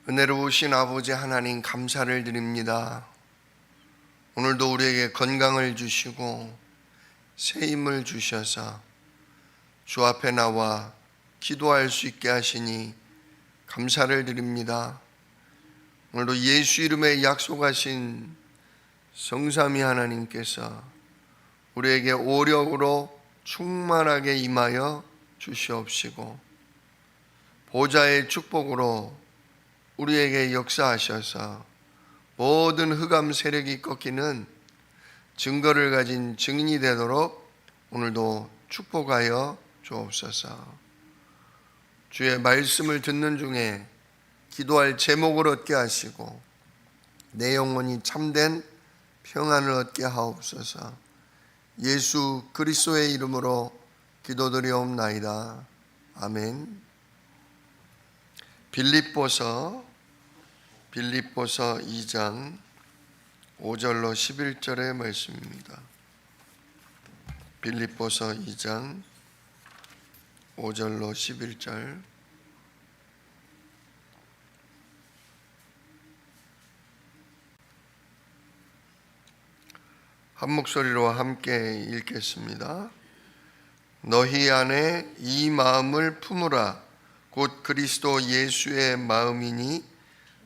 은혜로우신 아버지 하나님 감사를 드립니다. 오늘도 우리에게 건강을 주시고 새 힘을 주셔서 주 앞에 나와 기도할 수 있게 하시니 감사를 드립니다. 오늘도 예수 이름에 약속하신 성삼위 하나님께서 우리에게 오력으로 충만하게 임하여 주시옵시고 보좌의 축복으로 우리에게 역사하셔서 모든 흑암 세력이 꺾이는 증거를 가진 증인이 되도록 오늘도 축복하여 주옵소서. 주의 말씀을 듣는 중에 기도할 제목을 얻게 하시고 내 영혼이 참된 평안을 얻게 하옵소서. 예수 그리스도의 이름으로 기도드리옵나이다. 아멘. 빌립보서 2장 5절로 11절의 말씀입니다. 빌립보서 2장 5절로 11절. 한 목소리로 함께 읽겠습니다. 너희 안에 이 마음을 품으라. 곧 그리스도 예수의 마음이니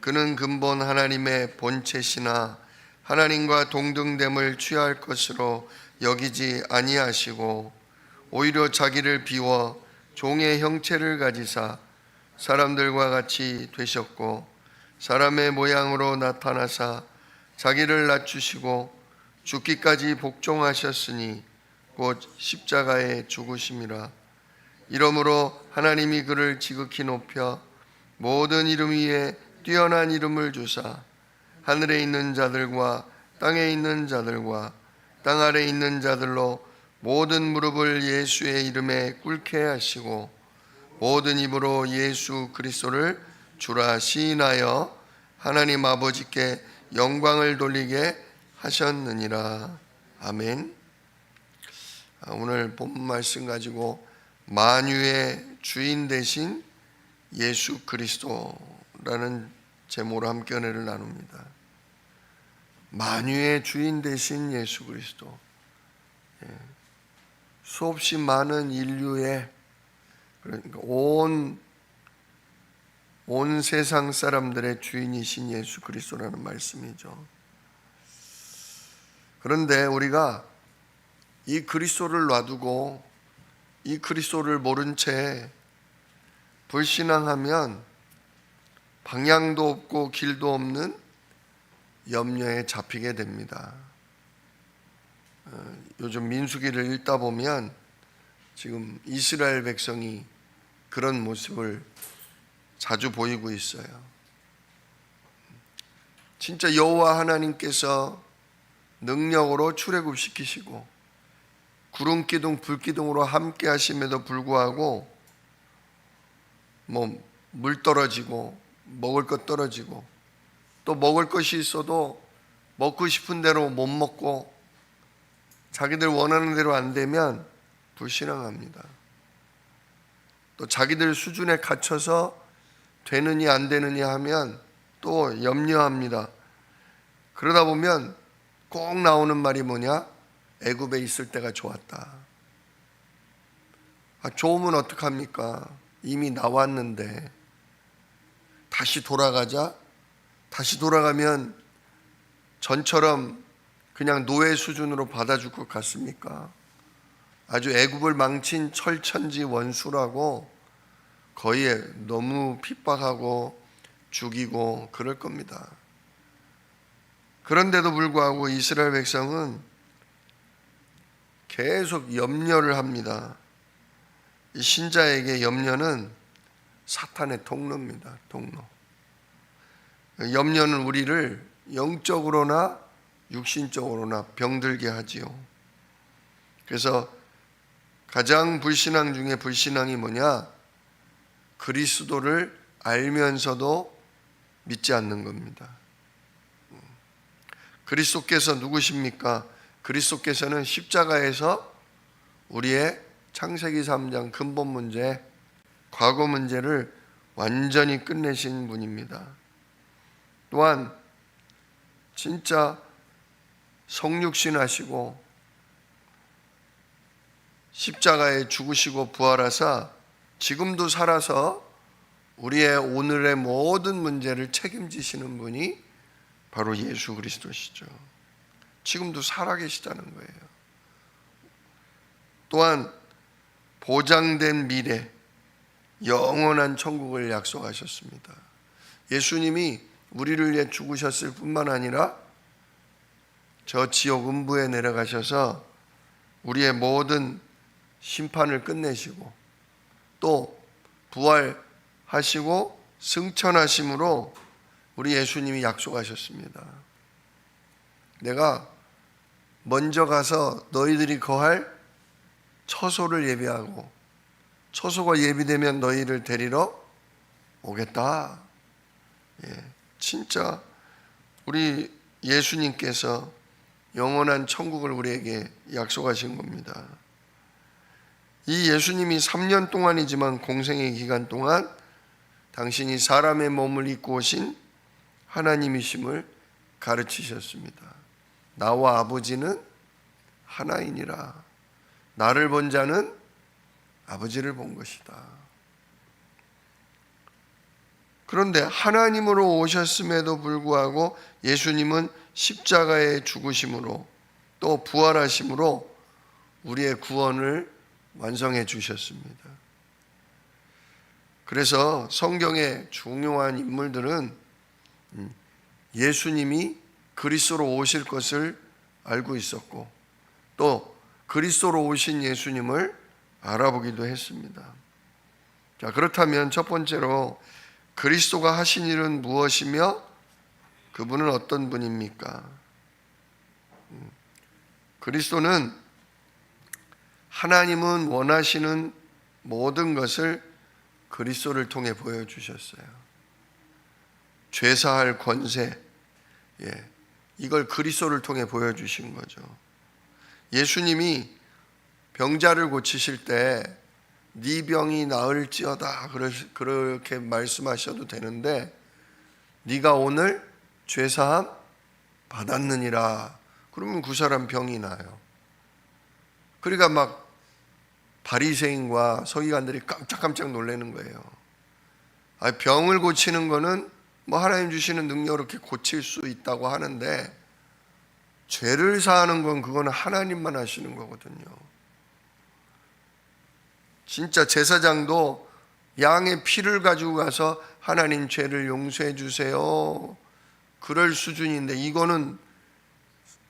그는 근본 하나님의 본체시나 하나님과 동등됨을 취할 것으로 여기지 아니하시고 오히려 자기를 비워 종의 형체를 가지사 사람들과 같이 되셨고 사람의 모양으로 나타나사 자기를 낮추시고 죽기까지 복종하셨으니 곧 십자가에 죽으심이라. 이러므로 하나님이 그를 지극히 높여 모든 이름 위에 뛰어난 이름을 주사 하늘에 있는 자들과 땅에 있는 자들과 땅 아래 있는 자들로 모든 무릎을 예수의 이름에 꿇게 하시고 모든 입으로 예수 그리스도를 주라 시인하여 하나님 아버지께 영광을 돌리게 하셨느니라. 아멘. 오늘 본문 말씀 가지고 만유의 주인 되신 예수 그리스도라는 제목으로 함께 은혜를 나눕니다. 만유의 주인 되신 예수 그리스도, 수없이 많은 인류의 그러니까 온 세상 사람들의 주인이신 예수 그리스도라는 말씀이죠. 그런데 우리가 이 그리스도를 놔두고 이 그리스도를 모른 채 불신앙하면 방향도 없고 길도 없는 염려에 잡히게 됩니다. 요즘 민수기를 읽다 보면 지금 이스라엘 백성이 그런 모습을 자주 보이고 있어요. 진짜 여호와 하나님께서 능력으로 출애굽시키시고 구름 기둥 불 기둥으로 함께 하심에도 불구하고 물 떨어지고 먹을 것 떨어지고 또 먹을 것이 있어도 먹고 싶은 대로 못 먹고 자기들 원하는 대로 안 되면 불신앙합니다. 또 자기들 수준에 갇혀서 되느냐 안 되느냐 하면 또 염려합니다. 그러다 보면 꼭 나오는 말이 뭐냐? 애굽에 있을 때가 좋았다. 좋으면 어떡합니까? 이미 나왔는데 다시 돌아가자? 다시 돌아가면 전처럼 그냥 노예 수준으로 받아줄 것 같습니까? 아주 애굽을 망친 철천지 원수라고 거의 너무 핍박하고 죽이고 그럴 겁니다. 그런데도 불구하고 이스라엘 백성은 계속 염려를 합니다. 이 신자에게 염려는 사탄의 통로입니다. 통로. 염려는 우리를 영적으로나 육신적으로나 병들게 하지요. 그래서 가장 불신앙 중에 불신앙이 뭐냐? 그리스도를 알면서도 믿지 않는 겁니다. 그리스도께서 누구십니까? 그리스도께서는 십자가에서 우리의 창세기 3장 근본 문제, 과거 문제를 완전히 끝내신 분입니다. 또한 진짜 성육신 하시고 십자가에 죽으시고 부활하사 지금도 살아서 우리의 오늘의 모든 문제를 책임지시는 분이 바로 예수 그리스도시죠. 지금도 살아계시다는 거예요. 또한 보장된 미래, 영원한 천국을 약속하셨습니다. 예수님이 우리를 위해 죽으셨을 뿐만 아니라 저 지옥 음부에 내려가셔서 우리의 모든 심판을 끝내시고 또 부활하시고 승천하심으로 우리 예수님이 약속하셨습니다. 내가 먼저 가서 너희들이 거할 처소를 예비하고 처소가 예비되면 너희를 데리러 오겠다. 진짜 우리 예수님께서 영원한 천국을 우리에게 약속하신 겁니다. 이 예수님이 3년 동안이지만 공생의 기간 동안 당신이 사람의 몸을 입고 오신 하나님이심을 가르치셨습니다. 나와 아버지는 하나이니라. 나를 본 자는 아버지를 본 것이다. 그런데 하나님으로 오셨음에도 불구하고 예수님은 십자가에 죽으심으로 또 부활하심으로 우리의 구원을 완성해 주셨습니다. 그래서 성경의 중요한 인물들은 예수님이 그리스도로 오실 것을 알고 있었고 또 그리스도로 오신 예수님을 알아보기도 했습니다. 자, 그렇다면 첫 번째로 그리스도가 하신 일은 무엇이며 그분은 어떤 분입니까? 그리스도는 하나님은 원하시는 모든 것을 그리스도를 통해 보여주셨어요. 죄사할 권세, 이걸 그리스도를 통해 보여주신 거죠. 예수님이 병자를 고치실 때 네 병이 나을지어다 그렇게 말씀하셔도 되는데 네가 오늘 죄사함 받았느니라 그러면 그 사람 병이 나요. 그러니까 막 바리새인과 서기관들이 깜짝깜짝 놀라는 거예요. 병을 고치는 거는 뭐 하나님 주시는 능력으로 이렇게 고칠 수 있다고 하는데 죄를 사하는 건 그거는 하나님만 하시는 거거든요. 진짜 제사장도 양의 피를 가지고 가서 하나님 죄를 용서해 주세요 그럴 수준인데 이거는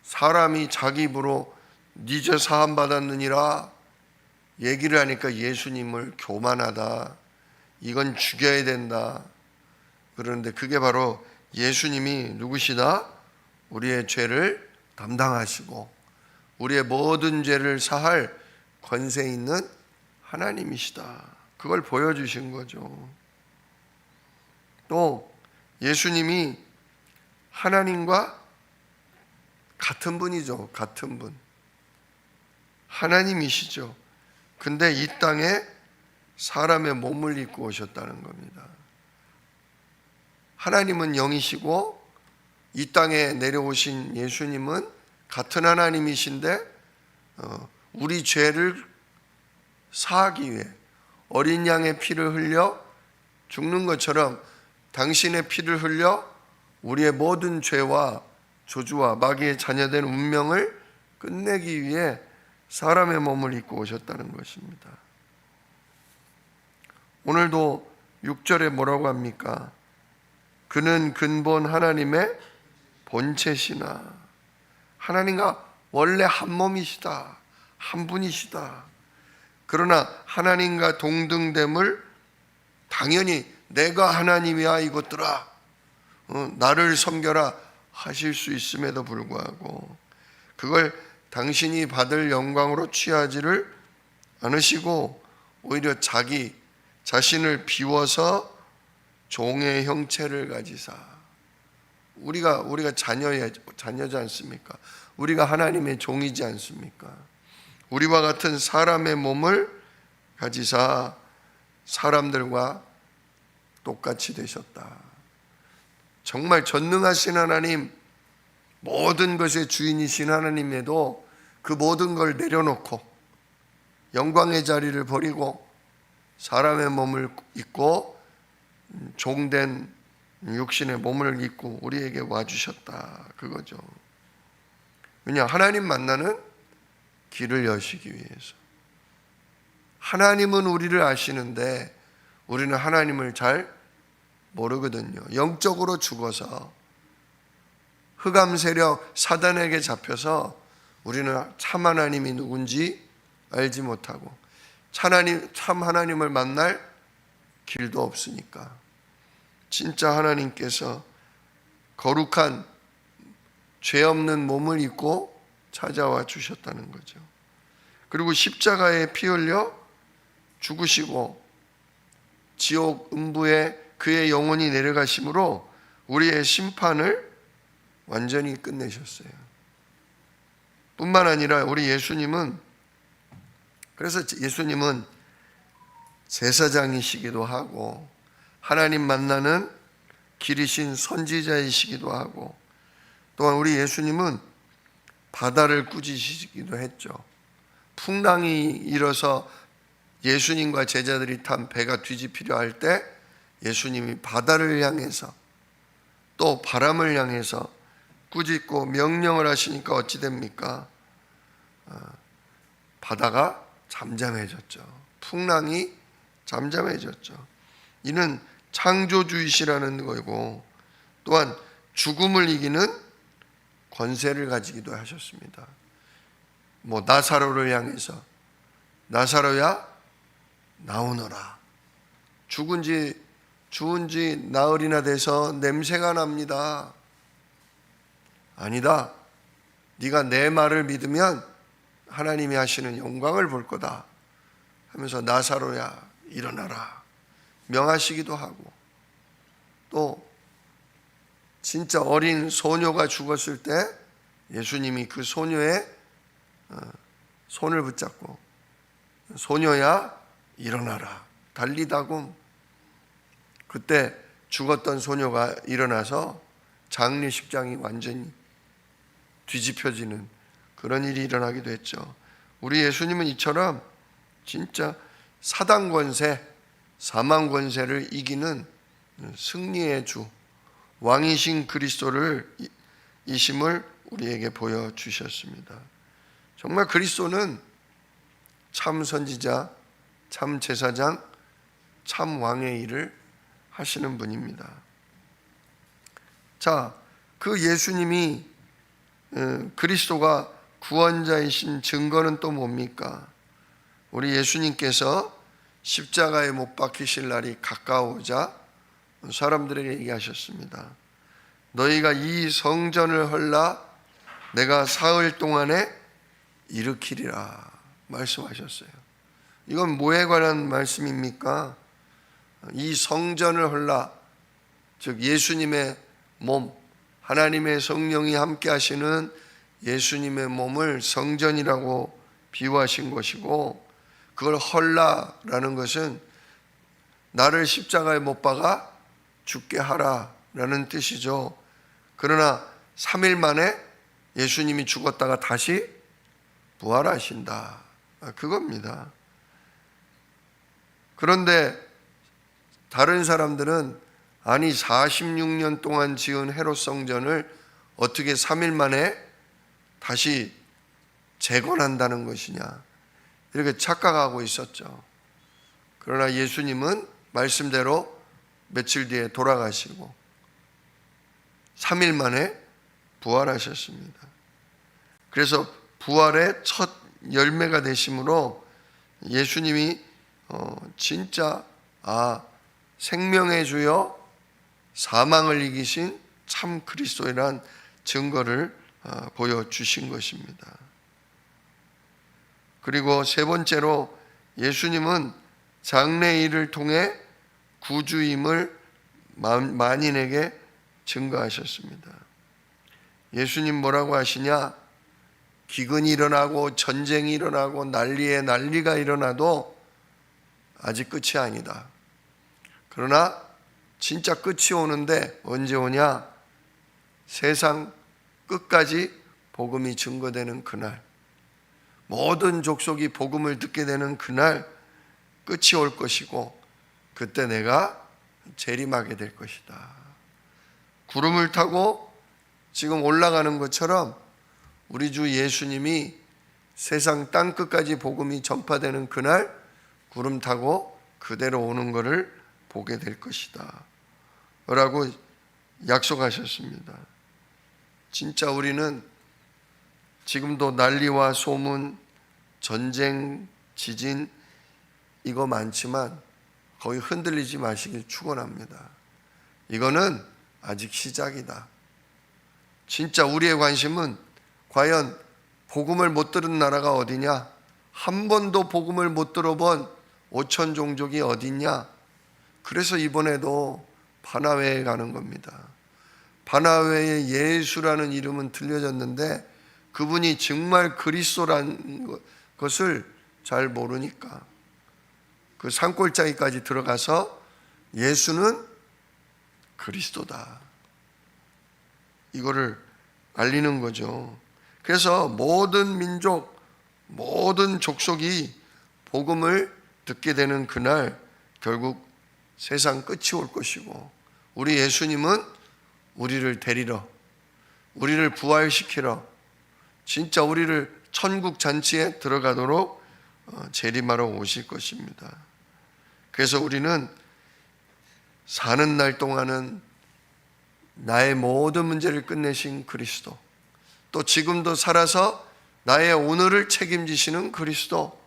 사람이 자기 입으로 네 죄 사함 받았느니라 얘기를 하니까 예수님을 교만하다, 이건 죽여야 된다 그러는데 그게 바로 예수님이 누구시다? 우리의 죄를 담당하시고 우리의 모든 죄를 사할 권세 있는 하나님이시다. 그걸 보여주신 거죠. 또 예수님이 하나님과 같은 분이죠. 같은 분. 하나님이시죠. 근데 이 땅에 사람의 몸을 입고 오셨다는 겁니다. 하나님은 영이시고 이 땅에 내려오신 예수님은 같은 하나님이신데 우리 죄를 사하기 위해 어린 양의 피를 흘려 죽는 것처럼 당신의 피를 흘려 우리의 모든 죄와 저주와 마귀의 자녀된 운명을 끝내기 위해 사람의 몸을 입고 오셨다는 것입니다. 오늘도 6절에 뭐라고 합니까? 그는 근본 하나님의 본체시나. 하나님과 원래 한 몸이시다. 한 분이시다. 그러나 하나님과 동등됨을 당연히 내가 하나님이야 이것들아 나를 섬겨라 하실 수 있음에도 불구하고 그걸 당신이 받을 영광으로 취하지를 않으시고 오히려 자기 자신을 비워서 종의 형체를 가지사. 우리가 자녀지 않습니까? 우리가 하나님의 종이지 않습니까? 우리와 같은 사람의 몸을 가지사 사람들과 똑같이 되셨다. 정말 전능하신 하나님, 모든 것의 주인이신 하나님에도 그 모든 걸 내려놓고 영광의 자리를 버리고 사람의 몸을 입고 종된 육신의 몸을 입고 우리에게 와주셨다, 그거죠. 왜냐, 하나님 만나는 길을 여시기 위해서. 하나님은 우리를 아시는데 우리는 하나님을 잘 모르거든요. 영적으로 죽어서 흑암 세력 사단에게 잡혀서 우리는 참 하나님이 누군지 알지 못하고 참 하나님을 만날 길도 없으니까 진짜 하나님께서 거룩한 죄 없는 몸을 입고 찾아와 주셨다는 거죠. 그리고 십자가에 피 흘려 죽으시고 지옥 음부에 그의 영혼이 내려가심으로 우리의 심판을 완전히 끝내셨어요. 뿐만 아니라 우리 예수님은, 그래서 예수님은 제사장이시기도 하고 하나님 만나는 길이신 선지자이시기도 하고, 또한 우리 예수님은 바다를 꾸짖으시기도 했죠. 풍랑이 일어서 예수님과 제자들이 탄 배가 뒤집히려 할 때 예수님이 바다를 향해서 또 바람을 향해서 꾸짖고 명령을 하시니까 어찌 됩니까? 바다가 잠잠해졌죠. 풍랑이 잠잠해졌죠. 이는 창조주이시라는 거고, 또한 죽음을 이기는 권세를 가지기도 하셨습니다. 나사로를 향해서 나사로야 나오너라. 죽은 지 나흘이나 돼서 냄새가 납니다. 아니다. 네가 내 말을 믿으면 하나님이 하시는 영광을 볼 거다 하면서 나사로야 일어나라 명하시기도 하고, 또 진짜 어린 소녀가 죽었을 때 예수님이 그 소녀의 손을 붙잡고 소녀야 일어나라 달리다금, 그때 죽었던 소녀가 일어나서 장례식장이 완전히 뒤집혀지는 그런 일이 일어나기도 했죠. 우리 예수님은 이처럼 진짜 사단 권세, 사망 권세를 이기는 승리의 주, 왕이신 그리스도를 이심을 우리에게 보여주셨습니다. 정말 그리스도는 참 선지자, 참 제사장, 참 왕의 일을 하시는 분입니다. 자, 그 예수님이 그리스도가 구원자이신 증거는 또 뭡니까? 우리 예수님께서 십자가에 못 박히실 날이 가까워오자 사람들에게 얘기하셨습니다. 너희가 이 성전을 헐라 내가 사흘 동안에 일으키리라 말씀하셨어요. 이건 뭐에 관한 말씀입니까? 이 성전을 헐라, 즉 예수님의 몸, 하나님의 성령이 함께 하시는 예수님의 몸을 성전이라고 비유하신 것이고, 그걸 헐라라는 것은 나를 십자가에 못 박아 죽게 하라라는 뜻이죠. 그러나 3일 만에 예수님이 죽었다가 다시 부활하신다, 그겁니다. 그런데 다른 사람들은 아니 46년 동안 지은 헤롯 성전을 어떻게 3일 만에 다시 재건한다는 것이냐, 이렇게 착각하고 있었죠. 그러나 예수님은 말씀대로 며칠 뒤에 돌아가시고 3일 만에 부활하셨습니다. 그래서 부활의 첫 열매가 되심으로 예수님이 진짜 생명의 주여 사망을 이기신 참 그리스도이란 증거를 보여주신 것입니다. 그리고 세 번째로 예수님은 장래일을 통해 구주임을 만인에게 증거하셨습니다. 예수님 뭐라고 하시냐? 기근이 일어나고 전쟁이 일어나고 난리에 난리가 일어나도 아직 끝이 아니다. 그러나 진짜 끝이 오는데 언제 오냐? 세상 끝까지 복음이 증거되는 그날, 모든 족속이 복음을 듣게 되는 그날 끝이 올 것이고, 그때 내가 재림하게 될 것이다. 구름을 타고 지금 올라가는 것처럼 우리 주 예수님이 세상 땅 끝까지 복음이 전파되는 그날 구름 타고 그대로 오는 것을 보게 될 것이다 라고 약속하셨습니다. 진짜 우리는 지금도 난리와 소문, 전쟁, 지진 이거 많지만 거의 흔들리지 마시길 축원합니다. 이거는 아직 시작이다. 진짜 우리의 관심은 과연 복음을 못 들은 나라가 어디냐? 한 번도 복음을 못 들어본 5천 종족이 어디냐? 그래서 이번에도 바나웨에 가는 겁니다. 바나웨에 예수라는 이름은 들려졌는데 그분이 정말 그리스도라는 것을 잘 모르니까 그 산골짜기까지 들어가서 예수는 그리스도다, 이거를 알리는 거죠. 그래서 모든 민족, 모든 족속이 복음을 듣게 되는 그날 결국 세상 끝이 올 것이고, 우리 예수님은 우리를 데리러, 우리를 부활시키러, 진짜 우리를 천국 잔치에 들어가도록 재림하러 오실 것입니다. 그래서 우리는 사는 날 동안은 나의 모든 문제를 끝내신 그리스도, 또 지금도 살아서 나의 오늘을 책임지시는 그리스도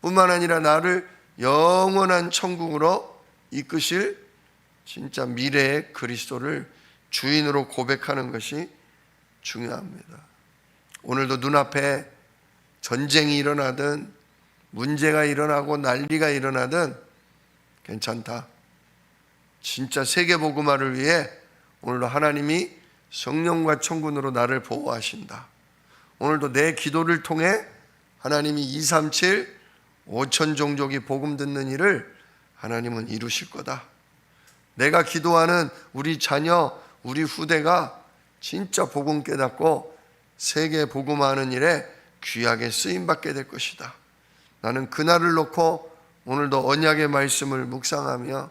뿐만 아니라 나를 영원한 천국으로 이끄실 진짜 미래의 그리스도를 주인으로 고백하는 것이 중요합니다. 오늘도 눈앞에 전쟁이 일어나든 문제가 일어나고 난리가 일어나든 괜찮다. 진짜 세계복음화를 위해 오늘도 하나님이 성령과 천군으로 나를 보호하신다. 오늘도 내 기도를 통해 하나님이 237 5천 종족이 복음 듣는 일을 하나님은 이루실 거다. 내가 기도하는 우리 자녀, 우리 후대가 진짜 복음 깨닫고 세계 복음화하는 일에 귀하게 쓰임받게 될 것이다. 나는 그날을 놓고 오늘도 언약의 말씀을 묵상하며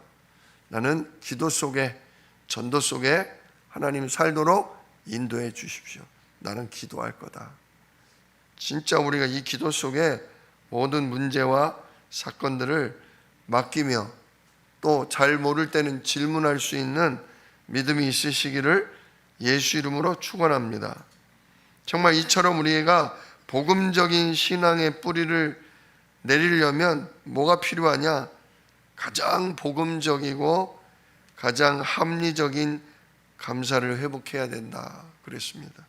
나는 기도 속에, 전도 속에 하나님 살도록 인도해 주십시오. 나는 기도할 거다. 진짜 우리가 이 기도 속에 모든 문제와 사건들을 맡기며 또 잘 모를 때는 질문할 수 있는 믿음이 있으시기를 예수 이름으로 축원합니다. 정말 이처럼 우리가 복음적인 신앙의 뿌리를 내리려면 뭐가 필요하냐? 가장 복음적이고 가장 합리적인 감사를 회복해야 된다 그랬습니다.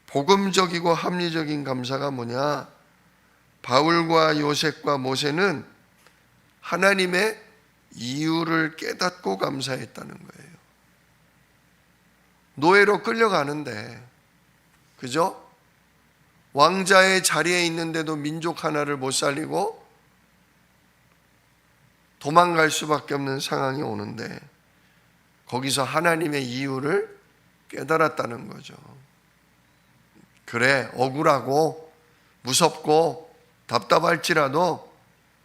복음적이고 합리적인 감사가 뭐냐? 바울과 요셉과 모세는 하나님의 이유를 깨닫고 감사했다는 거예요. 노예로 끌려가는데, 그죠? 왕자의 자리에 있는데도 민족 하나를 못 살리고 도망갈 수밖에 없는 상황이 오는데 거기서 하나님의 이유를 깨달았다는 거죠. 그래, 억울하고 무섭고 답답할지라도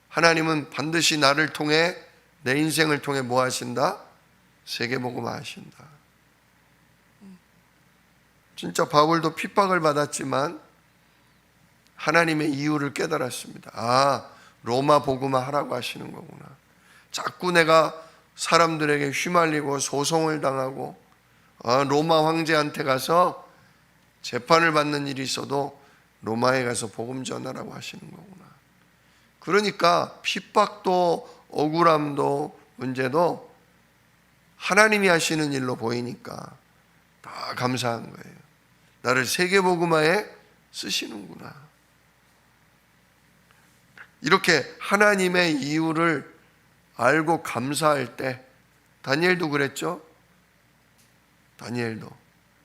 하나님은 반드시 나를 통해, 내 인생을 통해 뭐 하신다? 세계복음화 하신다. 진짜 바울도 핍박을 받았지만 하나님의 이유를 깨달았습니다. 아, 로마 복음화 하라고 하시는 거구나. 자꾸 내가 사람들에게 휘말리고 소송을 당하고 로마 황제한테 가서 재판을 받는 일이 있어도 로마에 가서 복음 전하라고 하시는 거구나. 그러니까 핍박도 억울함도 문제도 하나님이 하시는 일로 보이니까 다 감사한 거예요. 나를 세계복음화에 쓰시는구나. 이렇게 하나님의 이유를 알고 감사할 때, 다니엘도 그랬죠. 다니엘도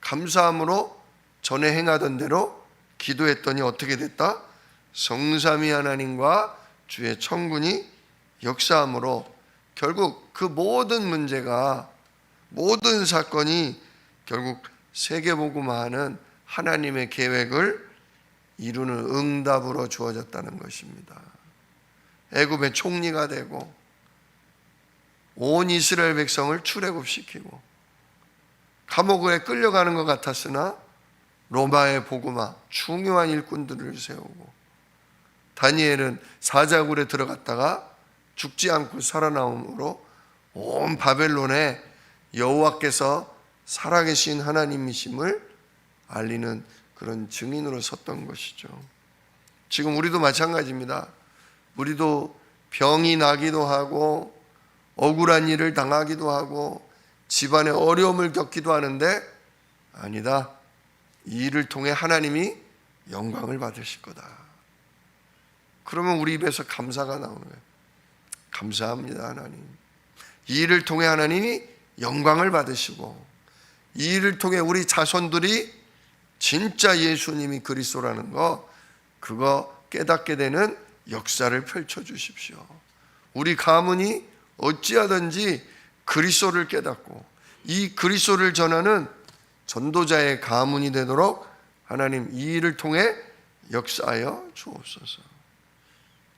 감사함으로 전에 행하던 대로 기도했더니 어떻게 됐다? 성삼위 하나님과 주의 천군이 역사함으로 결국 그 모든 문제가, 모든 사건이 결국 세계복음화하는 하나님의 계획을 이루는 응답으로 주어졌다는 것입니다. 애굽의 총리가 되고 온 이스라엘 백성을 출애굽시키고 감옥에 끌려가는 것 같았으나 로마의 복음화, 중요한 일꾼들을 세우고 다니엘은 사자굴에 들어갔다가 죽지 않고 살아나옴으로 온 바벨론에 여호와께서 살아계신 하나님이심을 알리는 그런 증인으로 섰던 것이죠. 지금 우리도 마찬가지입니다. 우리도 병이 나기도 하고 억울한 일을 당하기도 하고 집안에 어려움을 겪기도 하는데 아니다. 이 일을 통해 하나님이 영광을 받으실 거다. 그러면 우리 입에서 감사가 나오는 거예요. 감사합니다, 하나님. 이 일을 통해 하나님이 영광을 받으시고 이 일을 통해 우리 자손들이 진짜 예수님이 그리스도라는 거, 그거 깨닫게 되는 역사를 펼쳐주십시오. 우리 가문이 어찌하든지 그리스도를 깨닫고 이 그리스도를 전하는 전도자의 가문이 되도록 하나님 이 일을 통해 역사하여 주옵소서.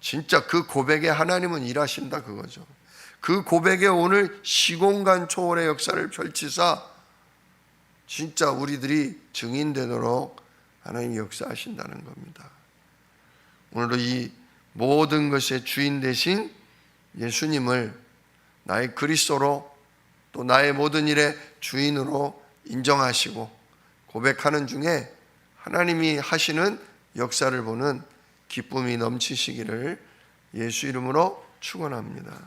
진짜 그 고백에 하나님은 일하신다 그거죠. 그 고백에 오늘 시공간 초월의 역사를 펼치사 진짜 우리들이 증인되도록 하나님이 역사하신다는 겁니다. 오늘도 이 모든 것의 주인 되신 예수님을 나의 그리스도로 또 나의 모든 일의 주인으로 인정하시고 고백하는 중에 하나님이 하시는 역사를 보는 기쁨이 넘치시기를 예수 이름으로 축원합니다.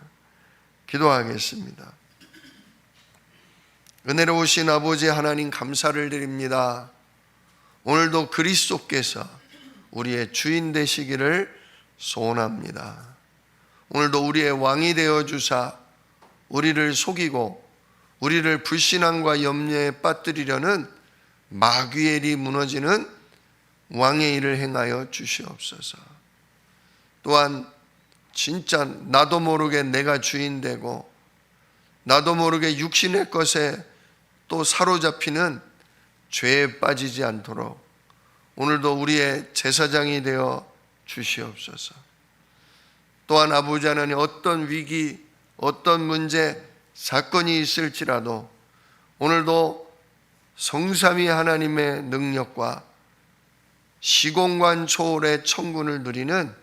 기도하겠습니다. 은혜로우신 아버지 하나님 감사를 드립니다. 오늘도 그리스도께서 우리의 주인 되시기를 소원합니다. 오늘도 우리의 왕이 되어 주사 우리를 속이고 우리를 불신앙과 염려에 빠뜨리려는 마귀의 일이 무너지는 왕의 일을 행하여 주시옵소서. 또한 진짜 나도 모르게 내가 주인 되고 나도 모르게 육신의 것에 또 사로잡히는 죄에 빠지지 않도록 오늘도 우리의 제사장이 되어 주시옵소서. 또한 아버지 하나님 어떤 위기, 어떤 문제, 사건이 있을지라도 오늘도 성삼위 하나님의 능력과 시공간 초월의 천군을 누리는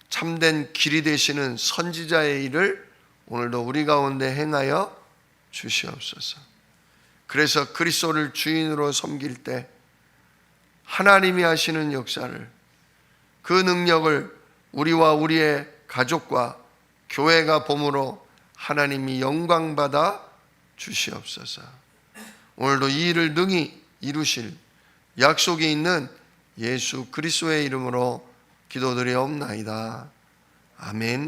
참된 길이 되시는 선지자의 일을 오늘도 우리 가운데 행하여 주시옵소서. 그래서 그리스도를 주인으로 섬길 때 하나님이 하시는 역사를, 그 능력을 우리와 우리의 가족과 교회가 봄으로 하나님이 영광받아 주시옵소서. 오늘도 이 일을 능히 이루실 약속이 있는 예수 그리스도의 이름으로 기도드리옵나이다. 아멘.